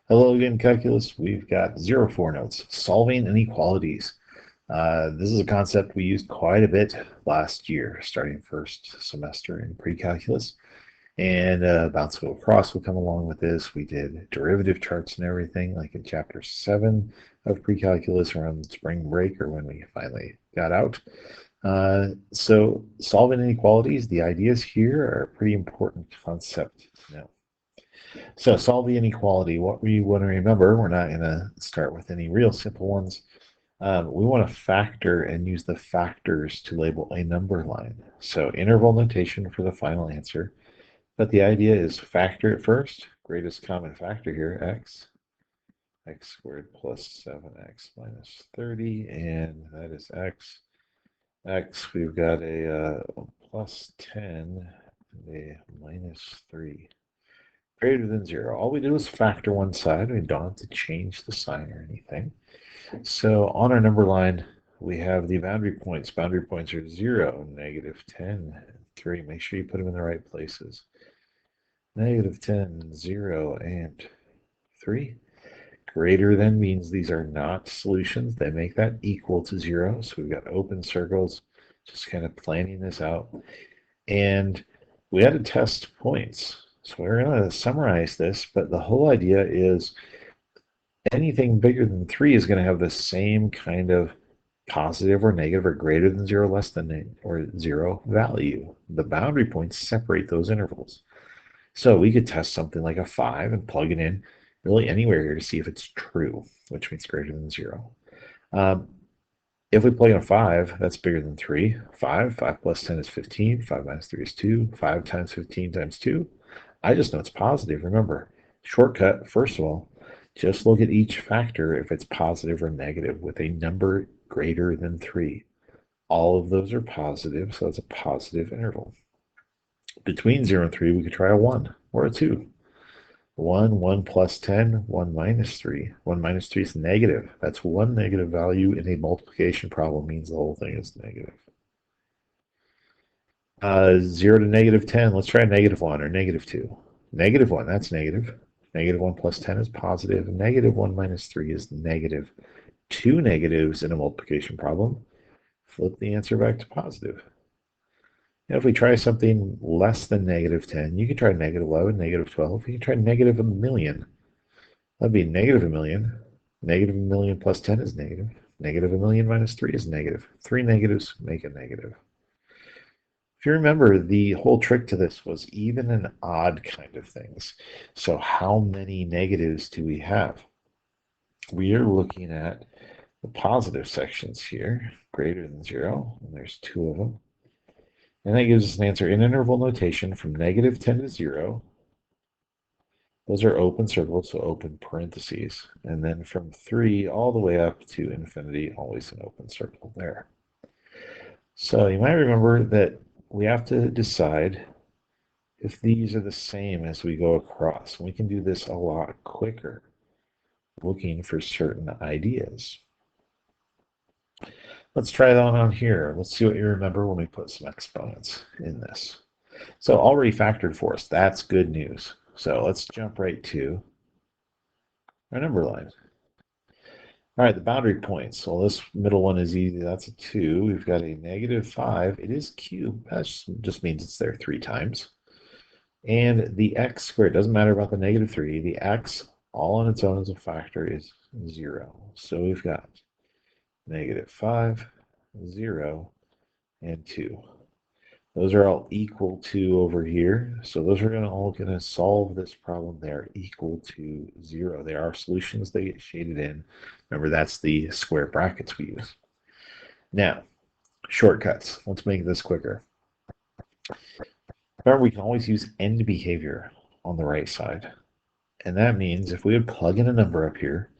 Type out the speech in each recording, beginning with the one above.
Hello again, calculus. We've got 04 notes, solving inequalities. This is a concept we used quite a bit last year, starting first semester in pre-calculus. And bounce go across will come along with this. We did derivative charts and everything, like in chapter 7 of pre-calculus around spring break or when we finally got out. So solving inequalities, the ideas here are a pretty important concept now. So solve the inequality. What we want to remember, we're not going to start with any real simple ones. We want to factor and use the factors to label a number line. So interval notation for the final answer. But the idea is factor it first. Greatest common factor here, x squared plus 7x minus 30, and that is x, we've got a plus 10 and a minus 3. Greater than 0. All we do is factor one side. We don't have to change the sign or anything. So on our number line, we have the boundary points. Boundary points are 0, -10, 3. Make sure you put them in the right places. -10, 0, and 3. Greater than means these are not solutions. They make that equal to 0. So we've got open circles, just kind of planning this out. And we had to test points. So we're going to summarize this, but the whole idea is anything bigger than 3 is going to have the same kind of positive or negative or greater than 0, less than or 0 value. The boundary points separate those intervals. So we could test something like a 5 and plug it in really anywhere here to see if it's true, which means greater than 0. Um, if we plug in a 5, that's bigger than 3. 5 plus 10 is 15. 5 minus 3 is 2. 5 times 15 times 2. I just know it's positive. Remember, shortcut, first of all, just look at each factor if it's positive or negative with a number greater than 3. All of those are positive, so it's a positive interval. Between 0 and 3, we could try a 1 or a 2. 1 plus 10, 1 minus 3. 1 minus 3 is negative. That's one negative value in a multiplication problem means the whole thing is negative. 0 to -10, let's try -1 or -2. -1, that's negative. -1 plus 10 is positive. -1 minus 3 is negative. Two negatives in a multiplication problem. Flip the answer back to positive. Now, if we try something less than -10, you can try -11, -12. You can try -1,000,000. That'd be -1,000,000. -1,000,000 plus 10 is negative. -1,000,000 minus 3 is negative. Three negatives make a negative. If you remember, the whole trick to this was even and odd kind of things. So how many negatives do we have? We are looking at the positive sections here, greater than 0, and there's 2 of them. And that gives us an answer in interval notation from -10 to 0. Those are open circles, so open parentheses. And then from 3 all the way up to infinity, always an open circle there. So you might remember that we have to decide if these are the same as we go across. We can do this a lot quicker, looking for certain ideas. Let's try that on here. Let's see what you remember when we put some exponents in this. So already factored for us. That's good news. So let's jump right to our number line. All right, the boundary points. Well, this middle one is easy. That's a 2. We've got a -5. It is cubed. That just means it's there 3 times. And the x squared, doesn't matter about the -3. The x, all on its own as a factor, is 0. So we've got -5, 0, and 2. Those are all equal to over here. So those are all going to solve this problem. They're equal to 0. They are solutions. They get shaded in. Remember, that's the square brackets we use. Now, shortcuts. Let's make this quicker. Remember, we can always use end behavior on the right side. And that means if we would plug in a number up here,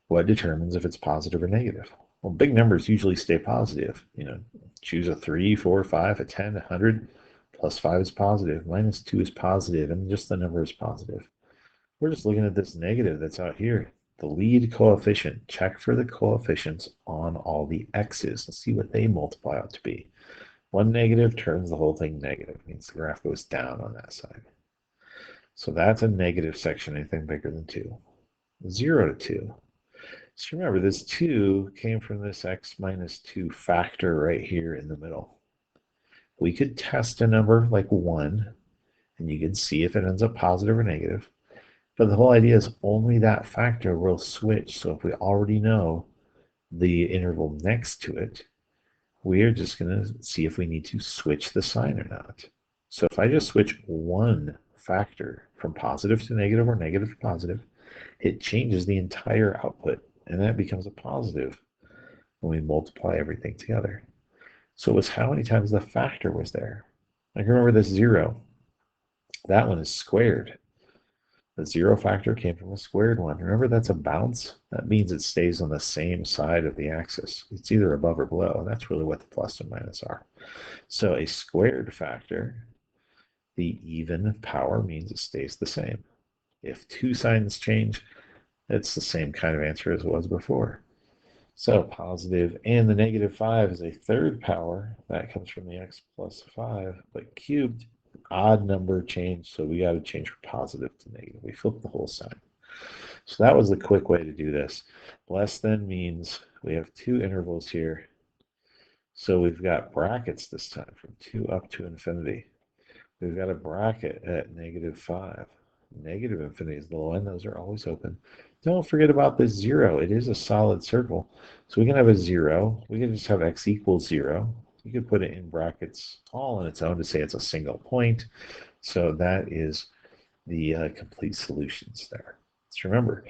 what determines if it's positive or negative? Well, big numbers usually stay positive. Choose a 3, 4, 5, a 10, 100. Plus 5 is positive. -2 is positive, and just the number is positive. We're just looking at this negative that's out here. The lead coefficient. Check for the coefficients on all the x's. Let's see what they multiply out to be. One negative turns the whole thing negative. It means the graph goes down on that side. So that's a negative section, anything bigger than 2. 0 to 2. So remember, this 2 came from this x minus 2 factor right here in the middle. We could test a number like 1, and you can see if it ends up positive or negative. But the whole idea is only that factor will switch. So if we already know the interval next to it, we are just going to see if we need to switch the sign or not. So if I just switch one factor from positive to negative or negative to positive, it changes the entire output, and that becomes a positive when we multiply everything together. So it was how many times the factor was there. Like remember this 0, that one is squared. The 0 factor came from a squared one. Remember that's a bounce? That means it stays on the same side of the axis. It's either above or below. That's really what the plus and minus are. So a squared factor, the even power means it stays the same. If two signs change, it's the same kind of answer as it was before. So positive, and the negative 5 is a third power. That comes from the x plus 5, but cubed, odd number change, so we got to change from positive to negative. We flip the whole sign. So that was the quick way to do this. Less than means we have two intervals here. So we've got brackets this time from 2 up to infinity. We've got a bracket at negative 5. Negative infinity is the low end. Those are always open. Don't forget about this 0. It is a solid circle. So we can have a 0. We can just have x equals 0. You could put it in brackets all on its own to say it's a single point. So that is the complete solutions there. Let's remember,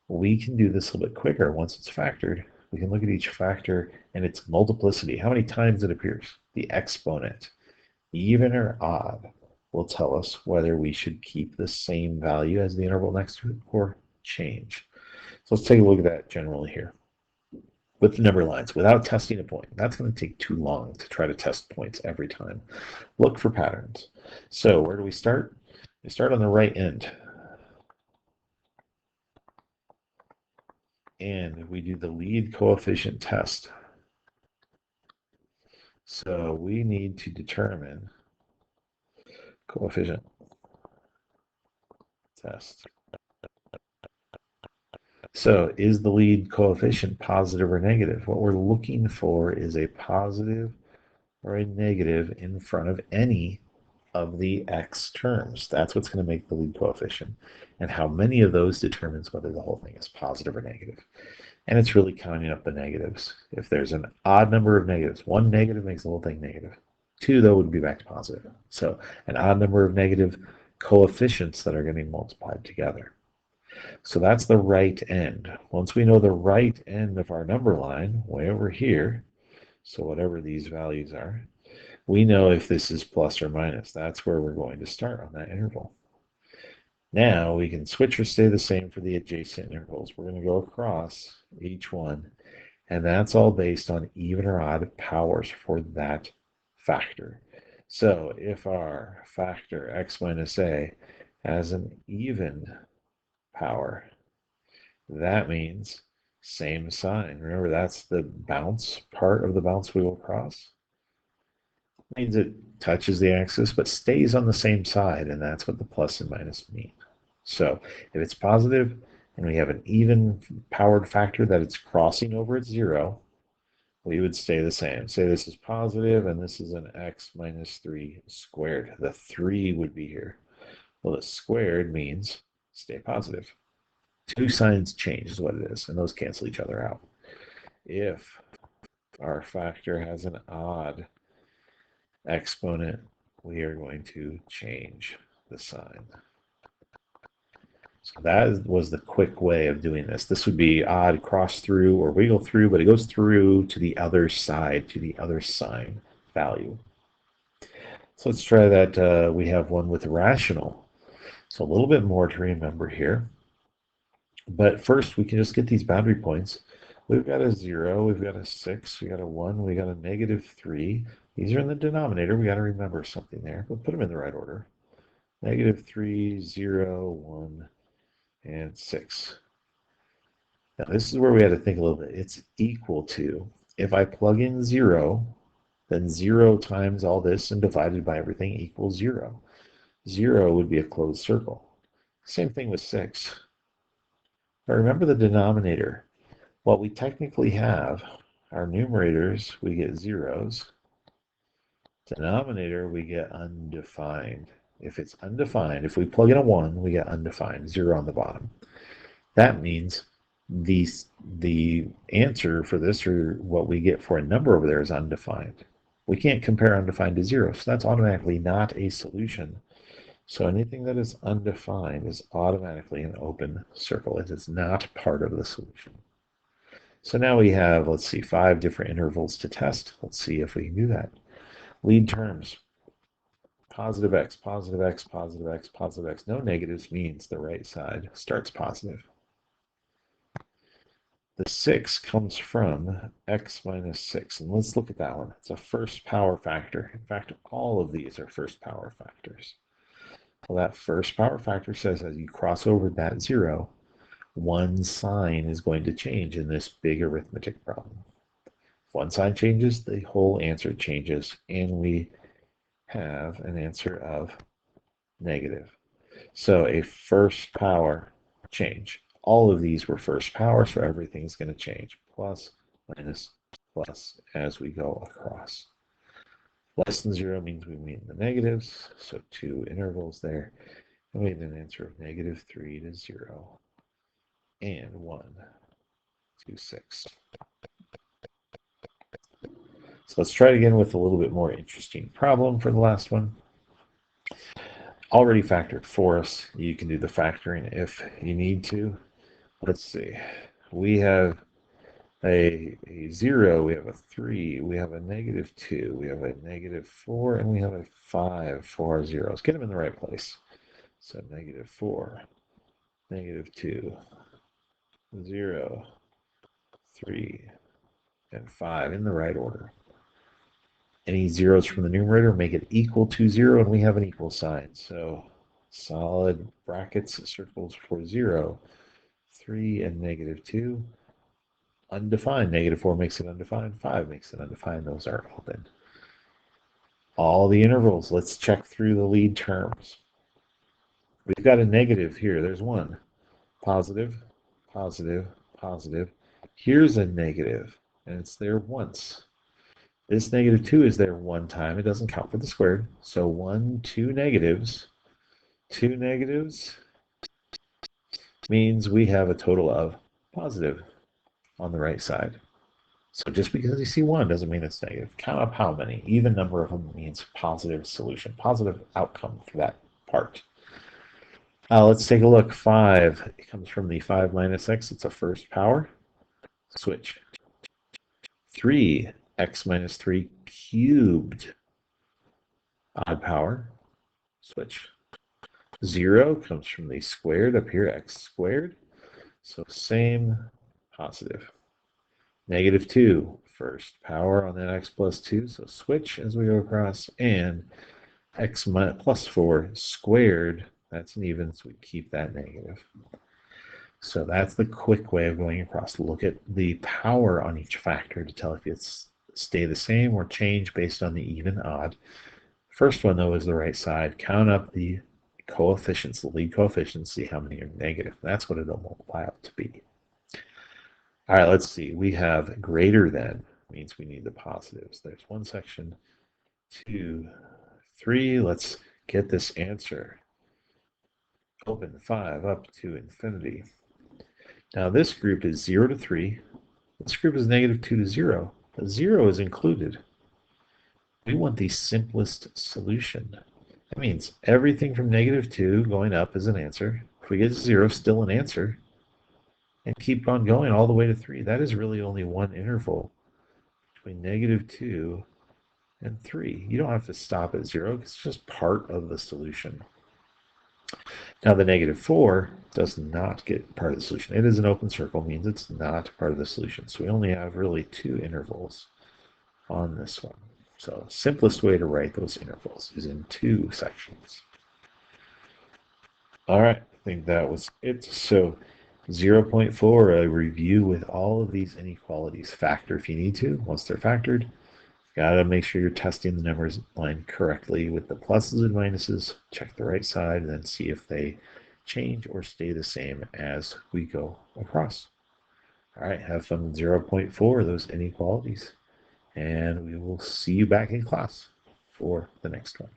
we can do this a little bit quicker once it's factored. We can look at each factor and its multiplicity, how many times it appears, the exponent. Even or odd will tell us whether we should keep the same value as the interval next to it or change. So let's take a look at that generally here. With the number lines, without testing a point, that's going to take too long to try to test points every time. Look for patterns. So where do we start? We start on the right end. And we do the lead coefficient test. So we need to determine coefficient test. So is the lead coefficient positive or negative? What we're looking for is a positive or a negative in front of any of the x terms. That's what's going to make the lead coefficient. And how many of those determines whether the whole thing is positive or negative. And it's really counting up the negatives. If there's an odd number of negatives, one negative makes the whole thing negative. Two, though, would be back to positive. So an odd number of negative coefficients that are getting multiplied together. So that's the right end. Once we know the right end of our number line, way over here, so whatever these values are, we know if this is plus or minus. That's where we're going to start on that interval. Now we can switch or stay the same for the adjacent intervals. We're going to go across each one, and that's all based on even or odd powers for that factor. So if our factor x minus a has an even power, that means same sign. Remember, that's the bounce part of the bounce we will cross. It means it touches the axis but stays on the same side, and that's what the plus and minus mean. So if it's positive and we have an even powered factor that it's crossing over at 0, we would stay the same. Say this is positive and this is an x minus 3 squared. The 3 would be here. Well, the squared means stay positive. Two signs change is what it is, and those cancel each other out. If our factor has an odd exponent, we are going to change the sign. So that was the quick way of doing this. This would be odd cross through or wiggle through, but it goes through to the other side, to the other sign value. So let's try that. We have one with rational. So a little bit more to remember here. But first, we can just get these boundary points. We've got a 0, we've got a 6, we got a 1, we got a negative 3. These are in the denominator. We got to remember something there. We'll put them in the right order. Negative 3, 0, 1, and 6. Now, this is where we had to think a little bit. It's equal to, if I plug in 0, then 0 times all this and divided by everything equals 0. 0 would be a closed circle. Same thing with 6. But remember the denominator. What we technically have, our numerators, we get zeros. Denominator, we get undefined. If it's undefined, if we plug in a 1, we get undefined, 0 on the bottom. That means the answer for this, or what we get for a number over there, is undefined. We can't compare undefined to 0, so that's automatically not a solution. So anything that is undefined is automatically an open circle. It is not part of the solution. So now we have, let's see, 5 different intervals to test. Let's see if we can do that. Lead terms. Positive x, positive x, positive x, positive x. No negatives means the right side starts positive. The 6 comes from x minus 6. And let's look at that one. It's a first power factor. In fact, all of these are first power factors. Well, that first power factor says as you cross over that 0, one sign is going to change in this big arithmetic problem. If one sign changes, the whole answer changes, and we have an answer of negative. So a first power change. All of these were first power, so everything's going to change. Plus, minus, plus as we go across. Less than 0 means we mean the negatives, so 2 intervals there. And we have an answer of negative 3 to 0 and 1 to 6. So let's try it again with a little bit more interesting problem for the last one. Already factored for us. You can do the factoring if you need to. Let's see. We have a 0, we have a 3, we have a negative 2, we have a negative 4, and we have a 5 for our zeros. Get them in the right place. So negative 4, negative 2, 0, 3, and 5 in the right order. Any zeros from the numerator make it equal to 0, and we have an equal sign. So solid brackets, circles for 0, 3, and negative 2. Undefined, negative 4 makes it undefined, 5 makes it undefined. Those are open. All the intervals, let's check through the lead terms. We've got a negative here. There's 1. Positive, positive, positive. Here's a negative, and it's there once. This negative 2 is there one time. It doesn't count for the squared. So 1, 2 negatives. 2 negatives means we have a total of positive on the right side. So just because you see 1 doesn't mean it's negative. Count up how many. Even number of them means positive solution, positive outcome for that part. Let's take a look. 5, it comes from the 5 minus x. It's a first power. Switch. 3, x minus 3 cubed. Odd power. Switch. 0 comes from the squared up here, x squared. So same, positive. Negative 2, first power on that x plus 2. So switch as we go across. And x plus 4 squared. That's an even, so we keep that negative. So that's the quick way of going across. Look at the power on each factor to tell if it's stay the same or change based on the even odd. First one, though, is the right side. Count up the coefficients, the lead coefficients, see how many are negative. That's what it'll multiply out to be. All right, let's see. We have greater than, means we need the positives. There's one section, 2, 3. Let's get this answer. Open 5 up to infinity. Now this group is 0 to 3. This group is negative 2 to 0. The 0 is included. We want the simplest solution. That means everything from negative 2 going up is an answer. If we get to 0, still an answer. And keep on going all the way to 3. That is really only one interval between negative 2 and 3. You don't have to stop at 0. It's just part of the solution. Now the negative 4 does not get part of the solution. It is an open circle, means it's not part of the solution. So we only have really 2 intervals on this one. So simplest way to write those intervals is in 2 sections. All right, I think that was it. So 0.4, a review with all of these inequalities. Factor if you need to. Once they're factored, gotta make sure you're testing the numbers line correctly with the pluses and minuses. Check the right side and then see if they change or stay the same as we go across. All right, have fun with 0.4, those inequalities, and we will see you back in class for the next one.